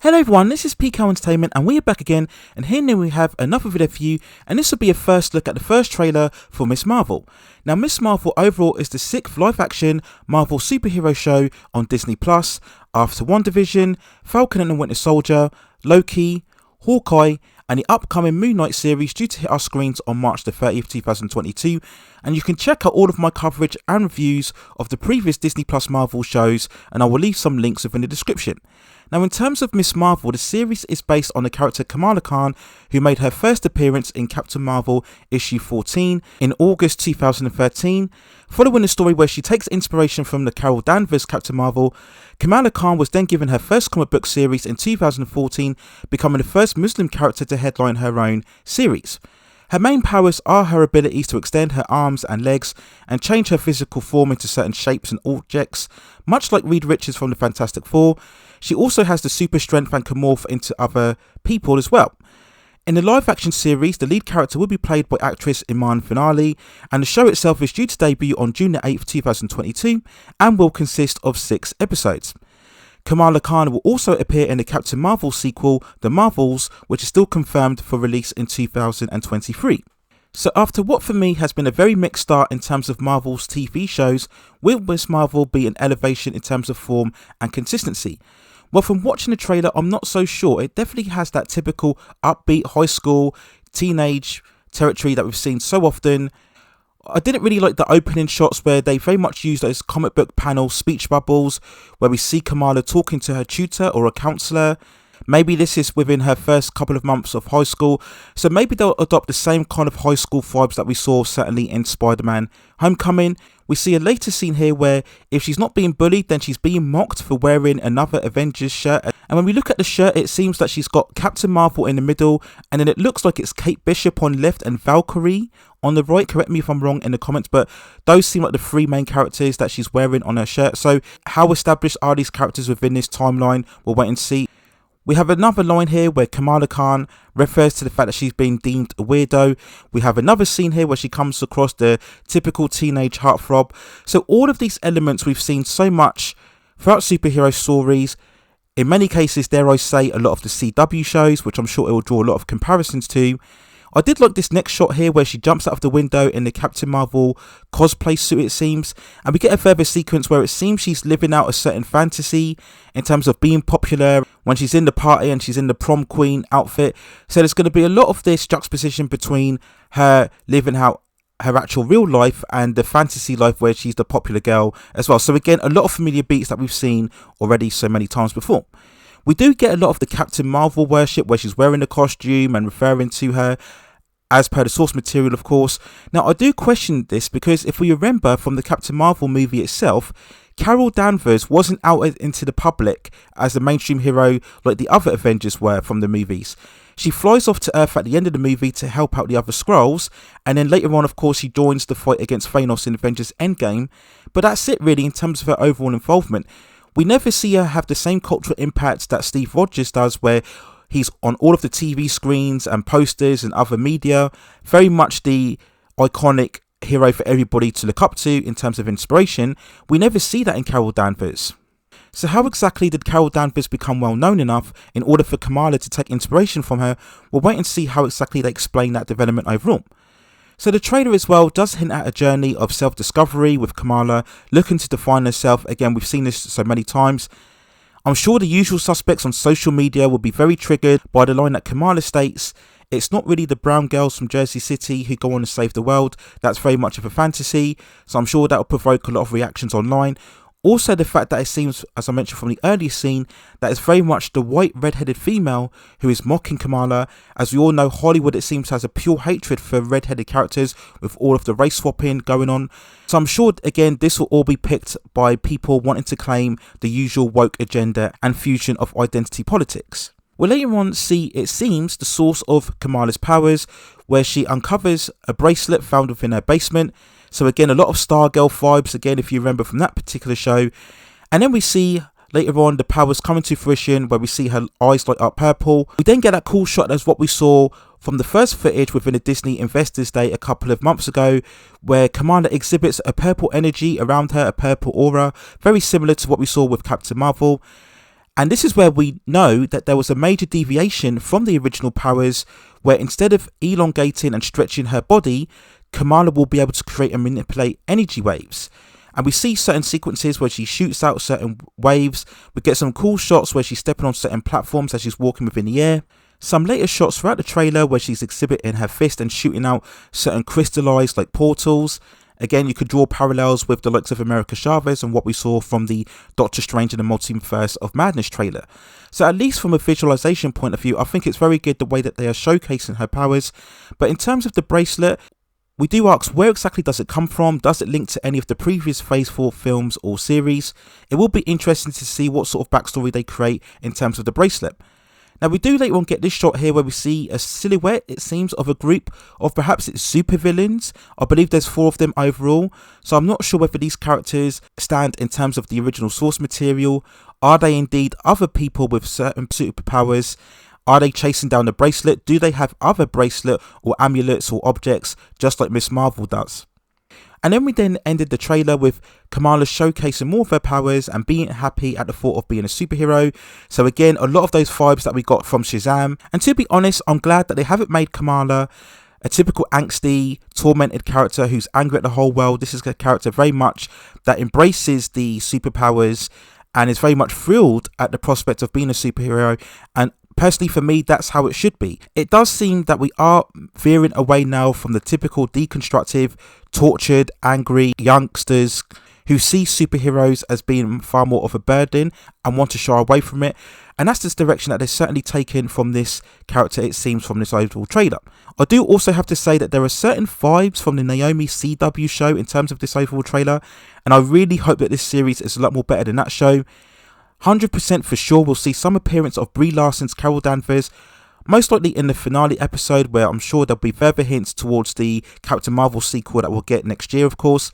Hello everyone, this is PK Entertainment and we are back again, and here now we have another video for you, and this will be a first look at the first trailer for Miss Marvel. Now Miss Marvel overall is the 6th live action Marvel superhero show on Disney Plus after Wandavision, Falcon and the Winter Soldier, Loki, Hawkeye and the upcoming Moon Knight series due to hit our screens on March the 30th, 2022, and you can check out all of my coverage and reviews of the previous Disney Plus Marvel shows, and I will leave some links within the description. Now in terms of Miss Marvel, the series is based on the character Kamala Khan, who made her first appearance in Captain Marvel issue 14 in August 2013. Following the story where she takes inspiration from the Carol Danvers Captain Marvel, Kamala Khan was then given her first comic book series in 2014, becoming the first Muslim character to headline her own series. Her main powers are her abilities to extend her arms and legs and change her physical form into certain shapes and objects, much like Reed Richards from the Fantastic Four. She also has the super strength and can morph into other people as well. In the live action series, the lead character will be played by actress Iman Finali, and the show itself is due to debut on June 8th, 2022 and will consist of 6 episodes. Kamala Khan will also appear in the Captain Marvel sequel, The Marvels, which is still confirmed for release in 2023. So after what for me has been a very mixed start in terms of Marvel's TV shows, will Miss Marvel be an elevation in terms of form and consistency? Well, from watching the trailer, I'm not so sure. It definitely has that typical upbeat high school, teenage territory that we've seen so often. I didn't really like the opening shots where they very much use those comic book panel speech bubbles where we see Kamala talking to her tutor or a counsellor. Maybe this is within her first couple of months of high school, so maybe they'll adopt the same kind of high school vibes that we saw certainly in Spider-Man Homecoming. We see a later scene here where if she's not being bullied, then she's being mocked for wearing another Avengers shirt. And when we look at the shirt, it seems that she's got Captain Marvel in the middle, and then it looks like it's Kate Bishop on left and Valkyrie on the right. Correct me if I'm wrong in the comments, but those seem like the 3 main characters that she's wearing on her shirt. So how established are these characters within this timeline? We'll wait and see. We have another line here where Kamala Khan refers to the fact that she's been deemed a weirdo. We have another scene here where she comes across the typical teenage heartthrob. So all of these elements we've seen so much throughout superhero stories. In many cases, dare I say, a lot of the CW shows, which I'm sure it will draw a lot of comparisons to. I did like this next shot here where she jumps out of the window in the Captain Marvel cosplay suit, it seems, and we get a further sequence where it seems she's living out a certain fantasy in terms of being popular when she's in the party and she's in the prom queen outfit. So there's going to be a lot of this juxtaposition between her living out her actual real life and the fantasy life where she's the popular girl as well. So again, a lot of familiar beats that we've seen already so many times before. We do get a lot of the Captain Marvel worship where she's wearing the costume and referring to her as per the source material, of course. Now, I do question this because if we remember from the Captain Marvel movie itself, Carol Danvers wasn't out into the public as a mainstream hero like the other Avengers were from the movies. She flies off to Earth at the end of the movie to help out the other Skrulls, and then later on, of course, she joins the fight against Thanos in Avengers Endgame. But that's it really in terms of her overall involvement. We never see her have the same cultural impact that Steve Rogers does, where he's on all of the TV screens and posters and other media. Very much the iconic hero for everybody to look up to in terms of inspiration. We never see that in Carol Danvers. So how exactly did Carol Danvers become well known enough in order for Kamala to take inspiration from her? We'll wait and see how exactly they explain that development overall. So the trailer as well does hint at a journey of self-discovery with Kamala looking to define herself. Again, we've seen this so many times. I'm sure the usual suspects on social media will be very triggered by the line that Kamala states, "It's not really the brown girls from Jersey City who go on to save the world. That's very much of a fantasy." So I'm sure that will provoke a lot of reactions online. Also the fact that it seems, as I mentioned from the earlier scene, that it's very much the white red-headed female who is mocking Kamala. As we all know, Hollywood, it seems, has a pure hatred for red-headed characters with all of the race swapping going on. So I'm sure, again, this will all be picked by people wanting to claim the usual woke agenda and fusion of identity politics. We'll later on see, it seems, the source of Kamala's powers, where she uncovers a bracelet found within her basement. So again, a lot of Stargirl vibes, again, if you remember from that particular show. And then we see later on the powers coming to fruition where we see her eyes light up purple. We then get that cool shot as what we saw from the first footage within the Disney Investors Day a couple of months ago, where Kamala exhibits a purple energy around her, a purple aura, very similar to what we saw with Captain Marvel. And this is where we know that there was a major deviation from the original powers, where instead of elongating and stretching her body, Kamala will be able to create and manipulate energy waves. And we see certain sequences where she shoots out certain waves. We get some cool shots where she's stepping on certain platforms as she's walking within the air. Some later shots throughout the trailer where she's exhibiting her fist and shooting out certain crystallized like portals. Again, you could draw parallels with the likes of America Chavez and what we saw from the Doctor Strange in the Multiverse of Madness trailer. So at least from a visualization point of view, I think it's very good the way that they are showcasing her powers. But in terms of the bracelet, we do ask, where exactly does it come from? Does it link to any of the previous Phase 4 films or series? It will be interesting to see what sort of backstory they create in terms of the bracelet. Now, we do later on get this shot here where we see a silhouette, it seems, of a group of perhaps it's supervillains. I believe there's 4 of them overall. So I'm not sure whether these characters stand in terms of the original source material. Are they indeed other people with certain superpowers? Are they chasing down the bracelet? Do they have other bracelet or amulets or objects just like Miss Marvel does? And then we then ended the trailer with Kamala showcasing more of her powers and being happy at the thought of being a superhero. So again, a lot of those vibes that we got from Shazam. And to be honest, I'm glad that they haven't made Kamala a typical angsty, tormented character who's angry at the whole world. This is a character very much that embraces the superpowers and is very much thrilled at the prospect of being a superhero. And personally, for me, that's how it should be. It does seem that we are veering away now from the typical deconstructive, tortured, angry youngsters who see superheroes as being far more of a burden and want to shy away from it. And that's the direction that they're certainly taken from this character, it seems, from this overall trailer. I do also have to say that there are certain vibes from the Naomi CW show in terms of this overall trailer. And I really hope that this series is a lot more better than that show. 100% for sure we'll see some appearance of Brie Larson's Carol Danvers, most likely in the finale episode, where I'm sure there'll be further hints towards the Captain Marvel sequel that we'll get next year, of course.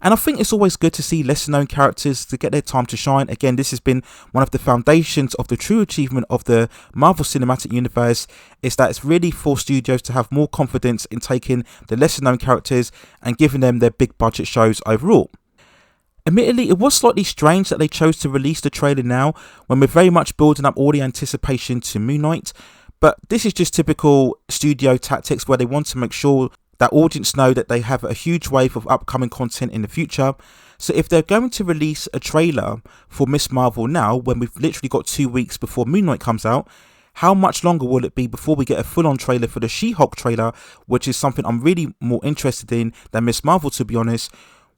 And I think it's always good to see lesser known characters to get their time to shine. Again, this has been one of the foundations of the true achievement of the Marvel Cinematic Universe, is that it's really forced studios to have more confidence in taking the lesser known characters and giving them their big budget shows overall. Admittedly, it was slightly strange that they chose to release the trailer now when we're very much building up all the anticipation to Moon Knight, but this is just typical studio tactics where they want to make sure that audience know that they have a huge wave of upcoming content in the future. So if they're going to release a trailer for Miss Marvel now, when we've literally got 2 weeks before Moon Knight comes out, how much longer will it be before we get a full-on trailer for the She-Hulk trailer, which is something I'm really more interested in than Miss Marvel, to be honest.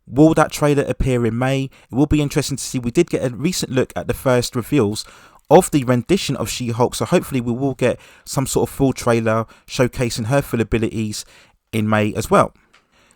Will that trailer appear in May? It will be interesting to see. We did get a recent look at the first reveals of the rendition of She-Hulk, so hopefully we will get some sort of full trailer showcasing her full abilities in May as well.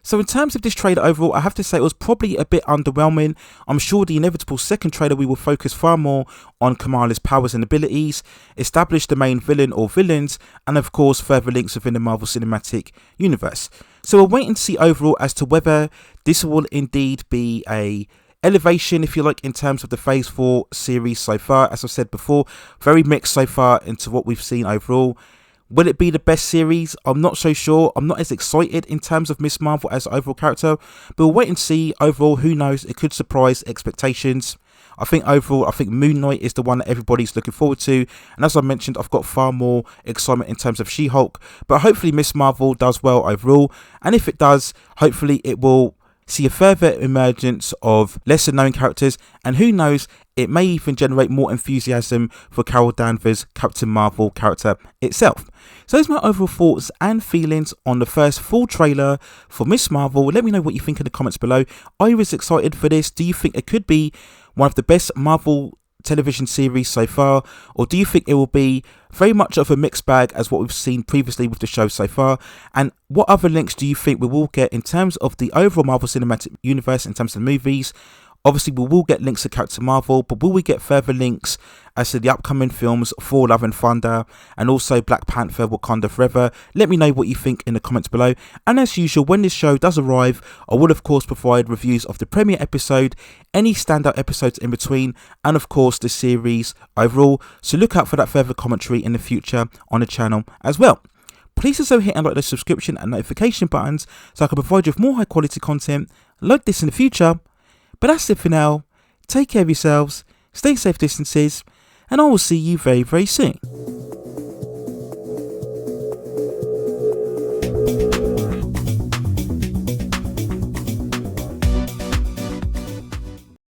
So in terms of this trailer overall, I have to say it was probably a bit underwhelming. I'm sure the inevitable second trailer we will focus far more on Kamala's powers and abilities, establish the main villain or villains, and of course further links within the Marvel Cinematic Universe. So we'll wait and see overall as to whether this will indeed be a elevation, if you like, in terms of the Phase 4 series so far. As I've said before, very mixed so far into what we've seen overall. Will it be the best series? I'm not so sure. I'm not as excited in terms of Miss Marvel as an overall character, but we'll wait and see. Overall, who knows? It could surprise expectations. I think overall, Moon Knight is the one that everybody's looking forward to. And as I mentioned, I've got far more excitement in terms of She-Hulk. But hopefully Miss Marvel does well overall. And if it does, hopefully it will see a further emergence of lesser known characters, and who knows, it may even generate more enthusiasm for Carol Danvers' Captain Marvel character itself. So those are my overall thoughts and feelings on the first full trailer for Miss Marvel. Let me know what you think in the comments below. Are you as excited for this? Do you think it could be one of the best Marvel television series so far, or do you think it will be very much of a mixed bag as what we've seen previously with the show so far? And what other links do you think we will get in terms of the overall Marvel Cinematic Universe, in terms of the movies? Obviously, we will get links to Captain Marvel, but will we get further links as to the upcoming films Thor: Love and Thunder and also Black Panther: Wakanda Forever? Let me know what you think in the comments below. And as usual, when this show does arrive, I will of course provide reviews of the premiere episode, any standout episodes in between, and of course the series overall. So look out for that further commentary in the future on the channel as well. Please also hit and like the subscription and notification buttons so I can provide you with more high quality content like this in the future. But that's it for now. Take care of yourselves, stay safe distances, and I will see you very, very soon.